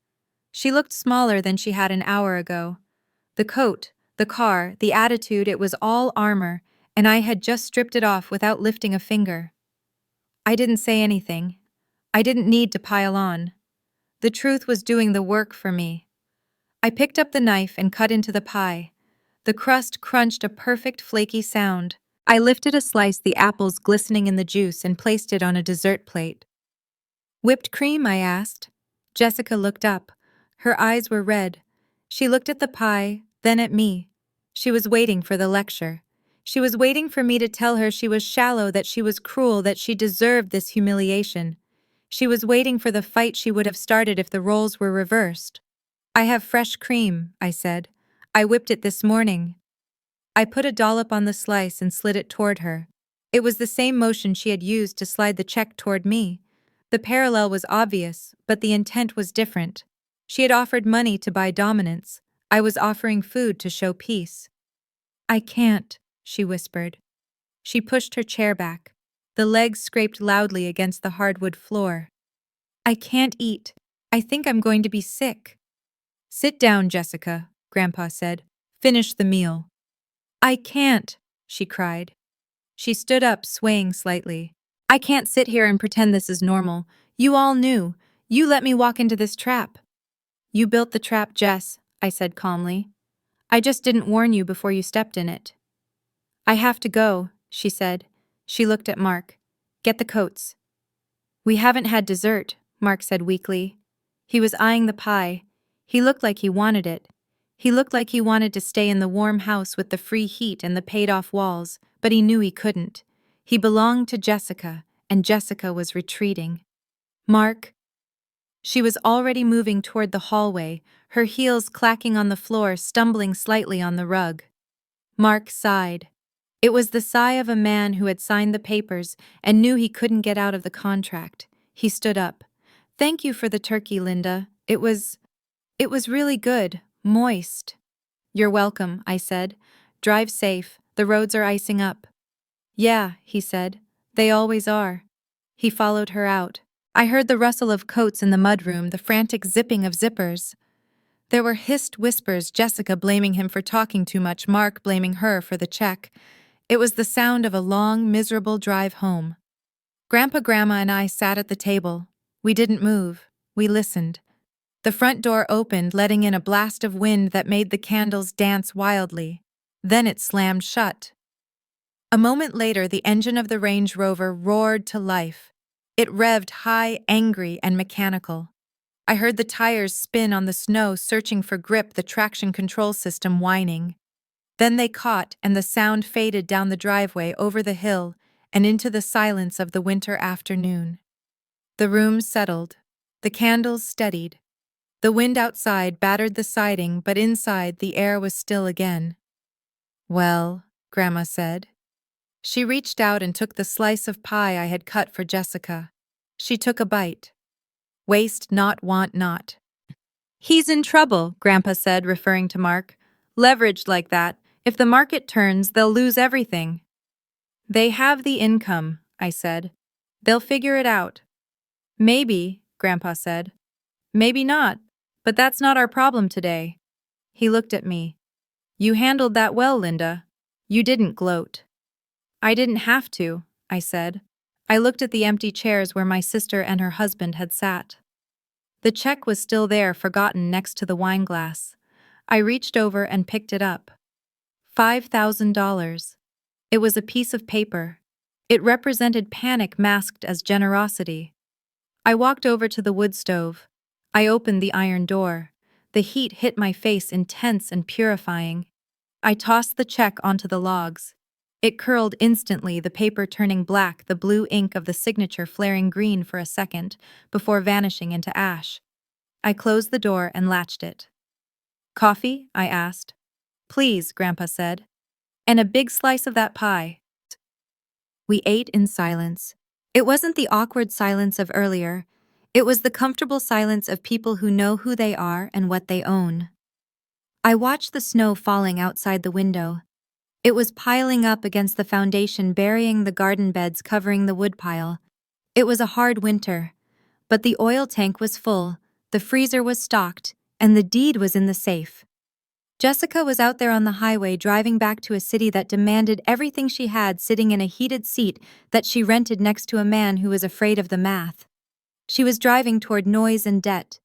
She looked smaller than she had an hour ago. The coat, the car, the attitude, it was all armor, and I had just stripped it off without lifting a finger. I didn't say anything. I didn't need to pile on. The truth was doing the work for me. I picked up the knife and cut into the pie. The crust crunched a perfect flaky sound. I lifted a slice, the apples glistening in the juice, and placed it on a dessert plate. "Whipped cream?" I asked. Jessica looked up. Her eyes were red. She looked at the pie, then at me. She was waiting for the lecture. She was waiting for me to tell her she was shallow, that she was cruel, that she deserved this humiliation. She was waiting for the fight she would have started if the roles were reversed. "I have fresh cream," I said. "I whipped it this morning." I put a dollop on the slice and slid it toward her. It was the same motion she had used to slide the check toward me. The parallel was obvious, but the intent was different. She had offered money to buy dominance. I was offering food to show peace. "I can't," she whispered. She pushed her chair back. The legs scraped loudly against the hardwood floor. "I can't eat. I think I'm going to be sick." "Sit down, Jessica," Grandpa said. "Finish the meal." "I can't," she cried. She stood up, swaying slightly. "I can't sit here and pretend this is normal. You all knew. You let me walk into this trap." "You built the trap, Jess," I said calmly. "I just didn't warn you before you stepped in it." "I have to go," she said. She looked at Mark. "Get the coats." "We haven't had dessert," Mark said weakly. He was eyeing the pie. He looked like he wanted it. He looked like he wanted to stay in the warm house with the free heat and the paid-off walls, but he knew he couldn't. He belonged to Jessica, and Jessica was retreating. "Mark." She was already moving toward the hallway, her heels clacking on the floor, stumbling slightly on the rug. Mark sighed. It was the sigh of a man who had signed the papers and knew he couldn't get out of the contract. He stood up. "Thank you for the turkey, Linda. It was really good, moist." "You're welcome," I said. "Drive safe, the roads are icing up." "Yeah," he said. "They always are." He followed her out. I heard the rustle of coats in the mudroom, the frantic zipping of zippers. There were hissed whispers, Jessica blaming him for talking too much, Mark blaming her for the check. It was the sound of a long, miserable drive home. Grandpa, Grandma, and I sat at the table. We didn't move. We listened. The front door opened, letting in a blast of wind that made the candles dance wildly. Then it slammed shut. A moment later, the engine of the Range Rover roared to life. It revved high, angry, and mechanical. I heard the tires spin on the snow, searching for grip, the traction control system whining. Then they caught, and the sound faded down the driveway, over the hill, and into the silence of the winter afternoon. The room settled. The candles steadied. The wind outside battered the siding, but inside the air was still again. "Well," Grandma said. She reached out and took the slice of pie I had cut for Jessica. She took a bite. "Waste not, want not." "He's in trouble," Grandpa said, referring to Mark. "Leveraged like that. If the market turns, they'll lose everything." "They have the income," I said. "They'll figure it out." "Maybe," Grandpa said. "Maybe not, but that's not our problem today." He looked at me. "You handled that well, Linda. You didn't gloat." "I didn't have to," I said. I looked at the empty chairs where my sister and her husband had sat. The check was still there, forgotten next to the wineglass. I reached over and picked it up. $5,000. It was a piece of paper. It represented panic masked as generosity. I walked over to the wood stove. I opened the iron door. The heat hit my face, intense and purifying. I tossed the check onto the logs. It curled instantly, the paper turning black, the blue ink of the signature flaring green for a second, before vanishing into ash. I closed the door and latched it. "Coffee?" I asked. "Please," Grandpa said. "And a big slice of that pie." We ate in silence. It wasn't the awkward silence of earlier. It was the comfortable silence of people who know who they are and what they own. I watched the snow falling outside the window. It was piling up against the foundation, burying the garden beds, covering the woodpile. It was a hard winter, but the oil tank was full, the freezer was stocked, and the deed was in the safe. Jessica was out there on the highway, driving back to a city that demanded everything she had, sitting in a heated seat that she rented next to a man who was afraid of the math. She was driving toward noise and debt.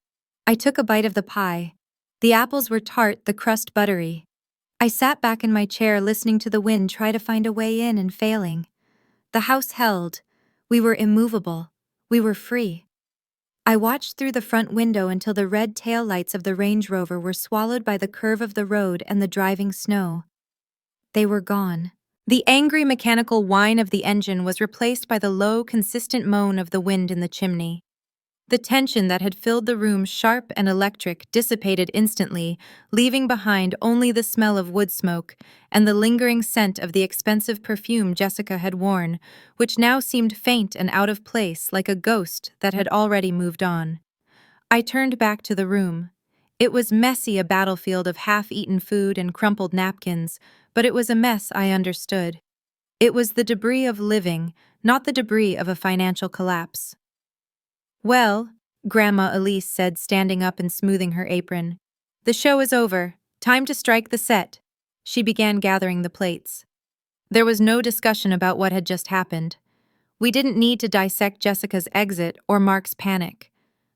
I took a bite of the pie. The apples were tart, the crust buttery. I sat back in my chair, listening to the wind try to find a way in and failing. The house held. We were immovable. We were free. I watched through the front window until the red taillights of the Range Rover were swallowed by the curve of the road and the driving snow. They were gone. The angry mechanical whine of the engine was replaced by the low, consistent moan of the wind in the chimney. The tension that had filled the room, sharp and electric, dissipated instantly, leaving behind only the smell of wood smoke and the lingering scent of the expensive perfume Jessica had worn, which now seemed faint and out of place, like a ghost that had already moved on. I turned back to the room. It was messy, a battlefield of half-eaten food and crumpled napkins, but it was a mess I understood. It was the debris of living, not the debris of a financial collapse. "Well," Grandma Elise said, standing up and smoothing her apron, "the show is over. Time to strike the set." She began gathering the plates. There was no discussion about what had just happened. We didn't need to dissect Jessica's exit or Mark's panic.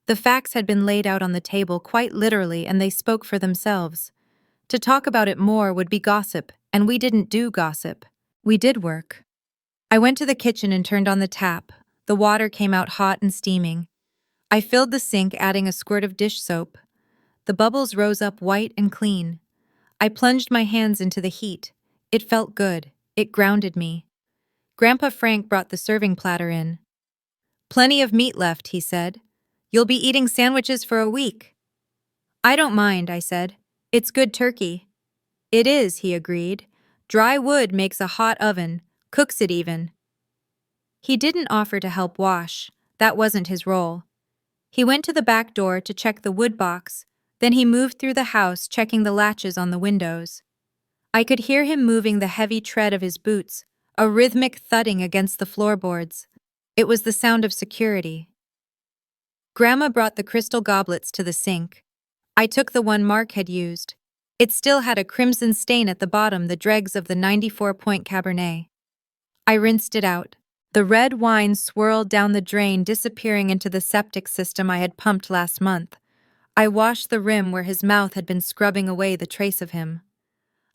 The facts had been laid out on the table quite literally, and they spoke for themselves. To talk about it more would be gossip, and we didn't do gossip. We did work. I went to the kitchen and turned on the tap. The water came out hot and steaming. I filled the sink, adding a squirt of dish soap. The bubbles rose up white and clean. I plunged my hands into the heat. It felt good. It grounded me. Grandpa Frank brought the serving platter in. "Plenty of meat left," he said. "You'll be eating sandwiches for a week." "I don't mind," I said. "It's good turkey." "It is," he agreed. "Dry wood makes a hot oven, cooks it even." He didn't offer to help wash. That wasn't his role. He went to the back door to check the wood box, then he moved through the house, checking the latches on the windows. I could hear him moving the heavy tread of his boots, a rhythmic thudding against the floorboards. It was the sound of security. Grandma brought the crystal goblets to the sink. I took the one Mark had used. It still had a crimson stain at the bottom, the dregs of the 94-point Cabernet. I rinsed it out. The red wine swirled down the drain, disappearing into the septic system I had pumped last month. I washed the rim where his mouth had been scrubbing away the trace of him.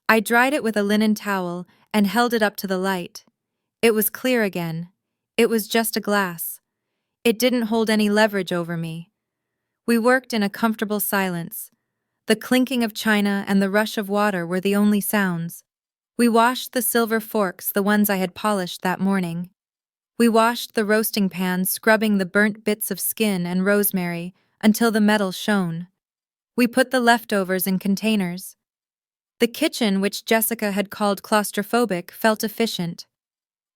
I dried it with a linen towel and held it up to the light. It was clear again. It was just a glass. It didn't hold any leverage over me. We worked in a comfortable silence. The clinking of china and the rush of water were the only sounds. We washed the silver forks, the ones I had polished that morning. We washed the roasting pan, scrubbing the burnt bits of skin and rosemary until the metal shone. We put the leftovers in containers. The kitchen, which Jessica had called claustrophobic, felt efficient.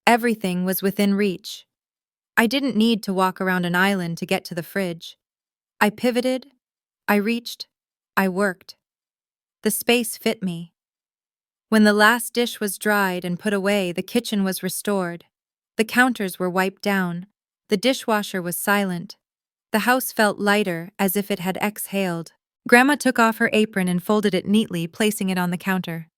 Everything was within reach. I didn't need to walk around an island to get to the fridge. I pivoted, I reached, I worked. The space fit me. When the last dish was dried and put away, the kitchen was restored. The counters were wiped down. The dishwasher was silent. The house felt lighter, as if it had exhaled. Grandma took off her apron and folded it neatly, placing it on the counter.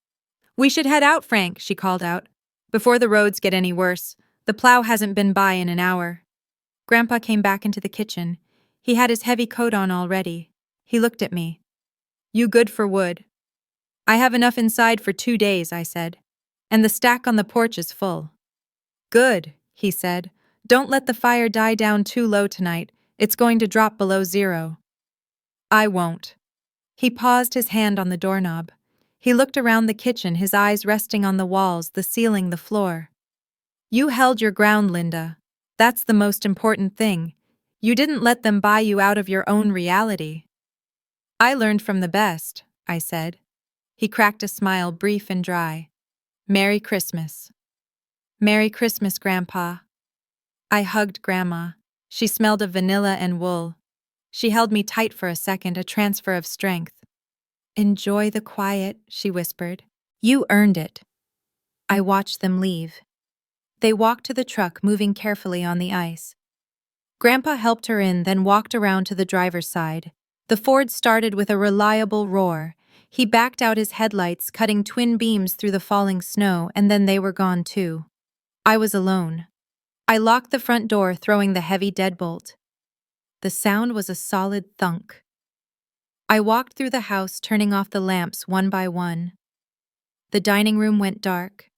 "We should head out, Frank," she called out, "before the roads get any worse. The plow hasn't been by in an hour." Grandpa came back into the kitchen. He had his heavy coat on already. He looked at me. "You good for wood?" I have enough inside for 2 days, I said. And the stack on the porch is full. Good, he said. Don't let the fire die down too low tonight. It's going to drop below 0. I won't. He paused, his hand on the doorknob. He looked around the kitchen, his eyes resting on the walls, the ceiling, the floor. You held your ground, Linda. That's the most important thing. You didn't let them buy you out of your own reality. I learned from the best, I said. He cracked a smile, brief and dry. Merry Christmas. Merry Christmas, Grandpa. I hugged Grandma. She smelled of vanilla and wool. She held me tight for a second, a transfer of strength. Enjoy the quiet, she whispered. You earned it. I watched them leave. They walked to the truck, moving carefully on the ice. Grandpa helped her in, then walked around to the driver's side. The Ford started with a reliable roar. He backed out his headlights, cutting twin beams through the falling snow, and then they were gone too. I was alone. I locked the front door, throwing the heavy deadbolt. The sound was a solid thunk. I walked through the house, turning off the lamps one by one. The dining room went dark.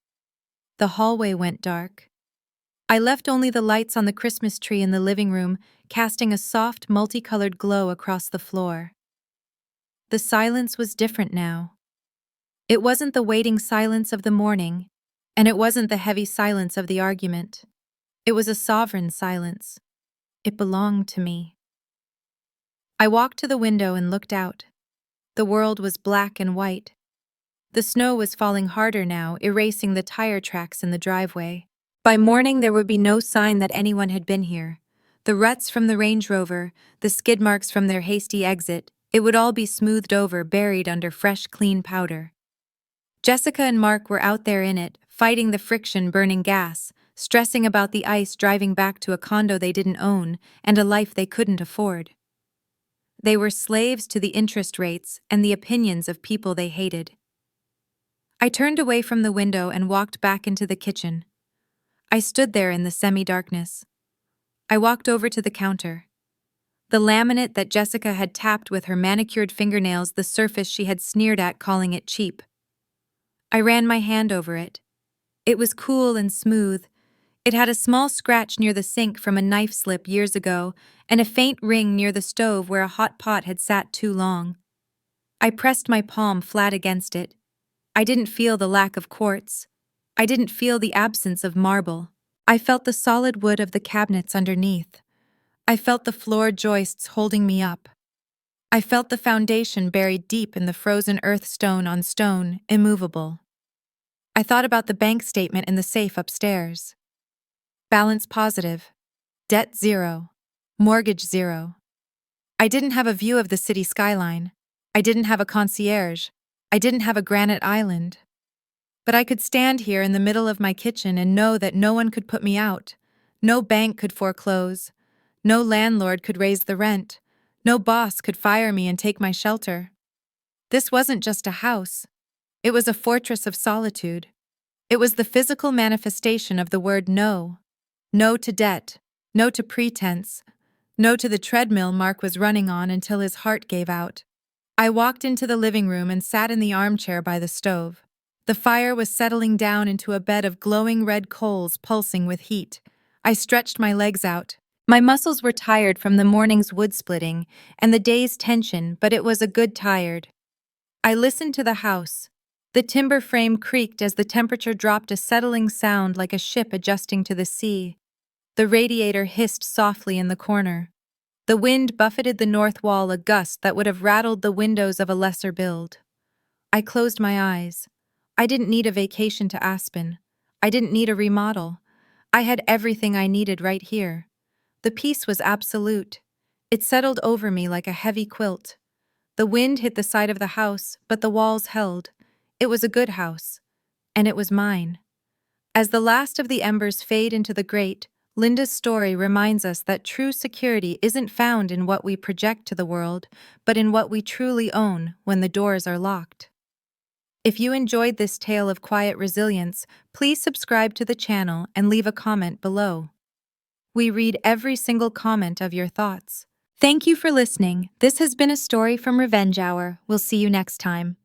The hallway went dark. I left only the lights on the Christmas tree in the living room, casting a soft, multicolored glow across the floor. The silence was different now. It wasn't the waiting silence of the morning, and it wasn't the heavy silence of the argument. It was a sovereign silence. It belonged to me. I walked to the window and looked out. The world was black and white. The snow was falling harder now, erasing the tire tracks in the driveway. By morning, there would be no sign that anyone had been here. The ruts from the Range Rover, the skid marks from their hasty exit, it would all be smoothed over, buried under fresh, clean powder. Jessica and Mark were out there in it, fighting the friction, burning gas, stressing about the ice, driving back to a condo they didn't own and a life they couldn't afford. They were slaves to the interest rates and the opinions of people they hated. I turned away from the window and walked back into the kitchen. I stood there in the semi-darkness. I walked over to the counter. The laminate that Jessica had tapped with her manicured fingernails, the surface she had sneered at, calling it cheap. I ran my hand over it. It was cool and smooth. It had a small scratch near the sink from a knife slip years ago, and a faint ring near the stove where a hot pot had sat too long. I pressed my palm flat against it. I didn't feel the lack of quartz. I didn't feel the absence of marble. I felt the solid wood of the cabinets underneath. I felt the floor joists holding me up. I felt the foundation buried deep in the frozen earth, stone on stone, immovable. I thought about the bank statement in the safe upstairs. Balance positive. Debt 0. Mortgage 0. I didn't have a view of the city skyline. I didn't have a concierge. I didn't have a granite island. But I could stand here in the middle of my kitchen and know that no one could put me out. No bank could foreclose. No landlord could raise the rent. No boss could fire me and take my shelter. This wasn't just a house. It was a fortress of solitude. It was the physical manifestation of the word no. No to debt. No to pretense. No to the treadmill Mark was running on until his heart gave out. I walked into the living room and sat in the armchair by the stove. The fire was settling down into a bed of glowing red coals pulsing with heat. I stretched my legs out. My muscles were tired from the morning's wood splitting and the day's tension, but it was a good tired. I listened to the house. The timber frame creaked as the temperature dropped, a settling sound like a ship adjusting to the sea. The radiator hissed softly in the corner. The wind buffeted the north wall, a gust that would have rattled the windows of a lesser build. I closed my eyes. I didn't need a vacation to Aspen. I didn't need a remodel. I had everything I needed right here. The peace was absolute. It settled over me like a heavy quilt. The wind hit the side of the house, but the walls held. It was a good house, and it was mine. As the last of the embers fade into the grate, Linda's story reminds us that true security isn't found in what we project to the world, but in what we truly own when the doors are locked. If you enjoyed this tale of quiet resilience, please subscribe to the channel and leave a comment below. We read every single comment of your thoughts. Thank you for listening. This has been a story from Revenge Hour. We'll see you next time.